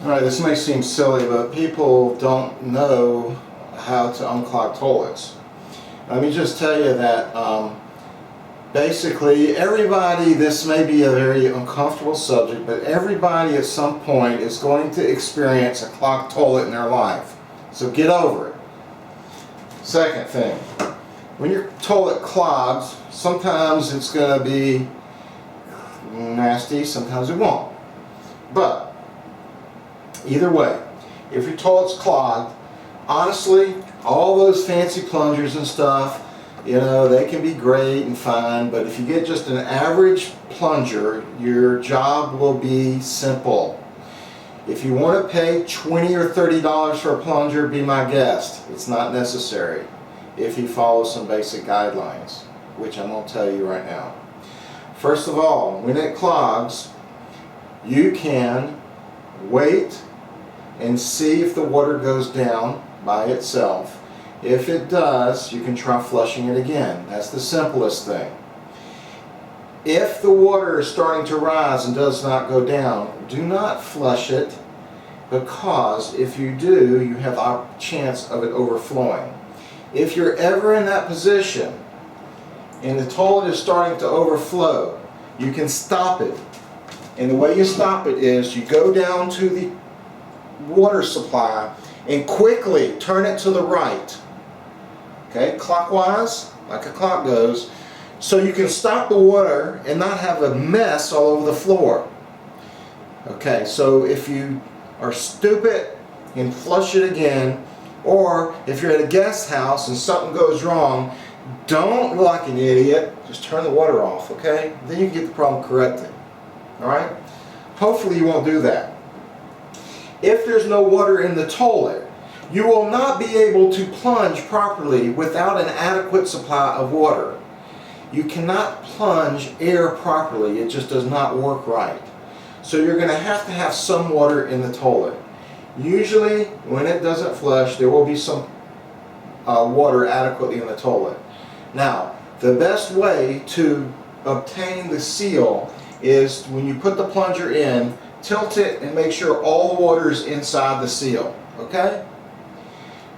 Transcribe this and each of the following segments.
Alright, this may seem silly, but people don't know how to unclog toilets. Let me just tell you that basically everybody, this may be a very uncomfortable subject, but everybody at some point is going to experience a clogged toilet in their life. So get over it. Second thing, when your toilet clogs, sometimes it's going to be nasty, sometimes it won't. But either way, if your toilet's clogged, honestly, all those fancy plungers and stuff, you know, they can be great and fine, but if you get just an average plunger, your job will be simple. If you want to pay $20 or $30 for a plunger, be my guest. It's not necessary if you follow some basic guidelines, which I'm going to tell you right now. First of all, when it clogs, you can wait and see if the water goes down by itself. If it does, you can try flushing it again. That's the simplest thing. If the water is starting to rise and does not go down, do not flush it, because if you do, you have a chance of it overflowing. If you're ever in that position and the toilet is starting to overflow, you can stop it. And the way you stop it is you go down to the water supply and quickly turn it to the right, okay, clockwise, like a clock goes, so you can stop the water and not have a mess all over the floor. Okay, so if you are stupid and flush it again, or if you're at a guest house and something goes wrong, don't look like an idiot, just turn the water off, okay? Then you can get the problem corrected. Alright? Hopefully you won't do that. If there's no water in the toilet, you will not be able to plunge properly without an adequate supply of water. You cannot plunge air properly. It just does not work right. So you're going to have some water in the toilet. Usually when it doesn't flush, there will be some water adequately in the toilet. Now, the best way to obtain the seal is when you put the plunger in, tilt it and make sure all the water is inside the seal, okay?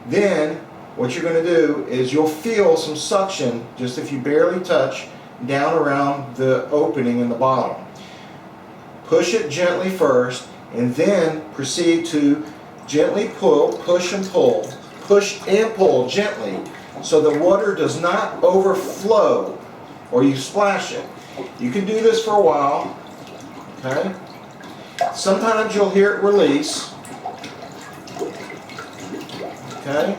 Then what you're going to do is you'll feel some suction, just if you barely touch, down around the opening in the bottom. Push it gently first and then proceed to gently pull, push and pull gently so the water does not overflow or you splash it. You can do this for a while, okay? Sometimes you'll hear it release, okay?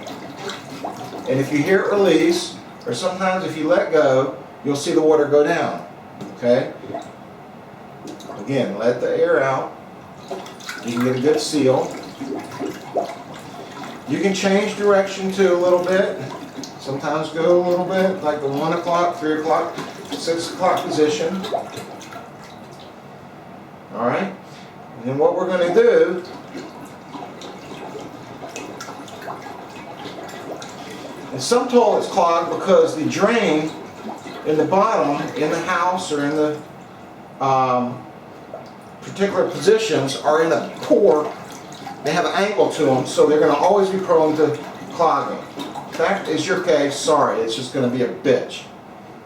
And if you hear it release, or sometimes if you let go, you'll see the water go down, okay? Again, let the air out. You can get a good seal. You can change direction too a little bit. Sometimes go a little bit, like the 1 o'clock, 3 o'clock, 6 o'clock position. Alright? And then what we're going to do is some toilets clog because the drain in the bottom, in the house or in the particular positions are in a pore. They have an angle to them, so they're going to always be prone to clogging. If that is your case, sorry, it's just going to be a bitch.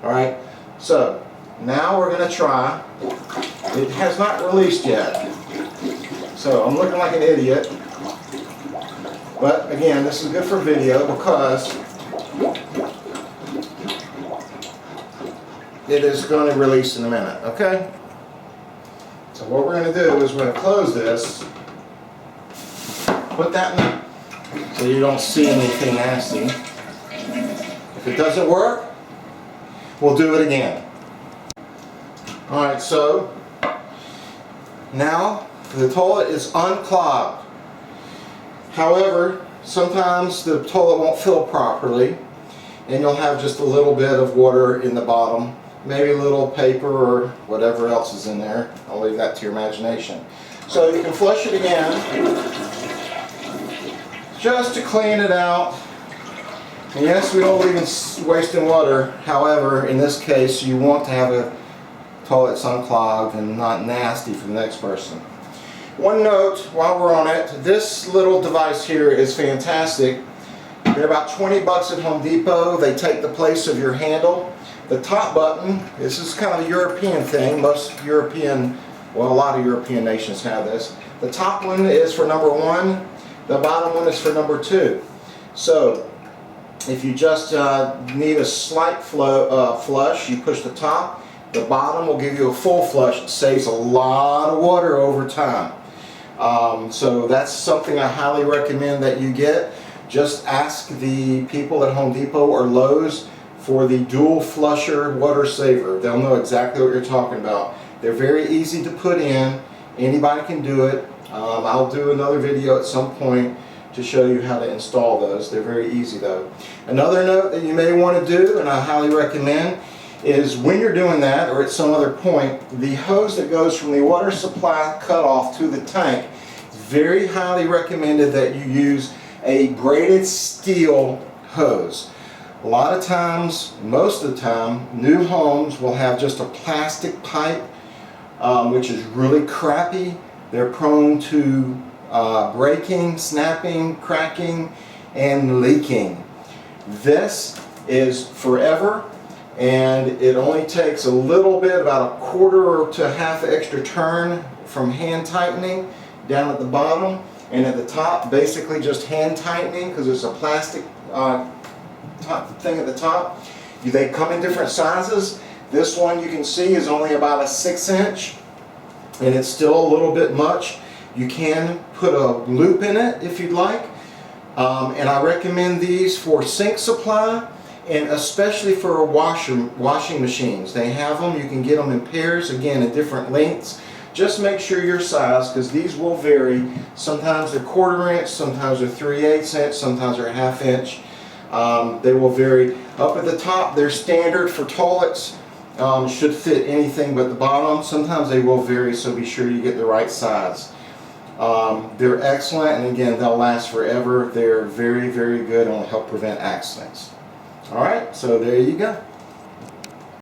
Alright? So, now we're going to try. It has not released yet. So, I'm looking like an idiot. But, again, this is good for video because it is going to release in a minute, okay? So what we're going to do is we're going to close this, put that in so you don't see anything nasty. If it doesn't work, we'll do it again. Alright, so now the toilet is unclogged. However, sometimes the toilet won't fill properly and you'll have just a little bit of water in the bottom, maybe a little paper or whatever else is in there. I'll leave that to your imagination. So you can flush it again just to clean it out. And yes, we don't believe in wasting water. However, in this case, you want to have a toilet unclogged and not nasty for the next person. One note while we're on it, this little device here is fantastic. They're about 20 bucks at Home Depot. They take the place of your handle. The top button, this is kind of a European thing. Most European, well, a lot of European nations have this. The top one is for number 1. The bottom one is for number 2. So if you just need a slight flush, you push the top. The bottom will give you a full flush. It saves a lot of water over time. So that's something I highly recommend that you get. Just ask the people at Home Depot or Lowe's for the dual flusher water saver. They'll know exactly what you're talking about. They're very easy to put in. Anybody can do it. I'll do another video at some point to show you how to install those. They're very easy though. Another note that you may want to do, and I highly recommend, is when you're doing that or at some other point, the hose that goes from the water supply cutoff to the tank, it's very highly recommended that you use a braided steel hose. A lot of times, most of the time, new homes will have just a plastic pipe, which is really crappy. They're prone to breaking, snapping, cracking, and leaking. This is forever, and it only takes a little bit, about a quarter to half extra turn from hand tightening down at the bottom, and at the top basically just hand tightening because it's a plastic top thing at the top. They come in different sizes. This one you can see is only about a 6-inch, and it's still a little bit much. You can put a loop in it if you'd like, and I recommend these for sink supply and especially for washing machines. They have them. You can get them in pairs, again at different lengths. Just make sure your size, because these will vary. Sometimes they're 1/4 inch, sometimes they're 3/8 inch, sometimes they're 1/2 inch. They will vary. Up at the top, they're standard for toilets. Should fit anything but the bottom. Sometimes they will vary, so be sure you get the right size. They're excellent, and again, they'll last forever. They're very, very good and will help prevent accidents. Alright, so there you go.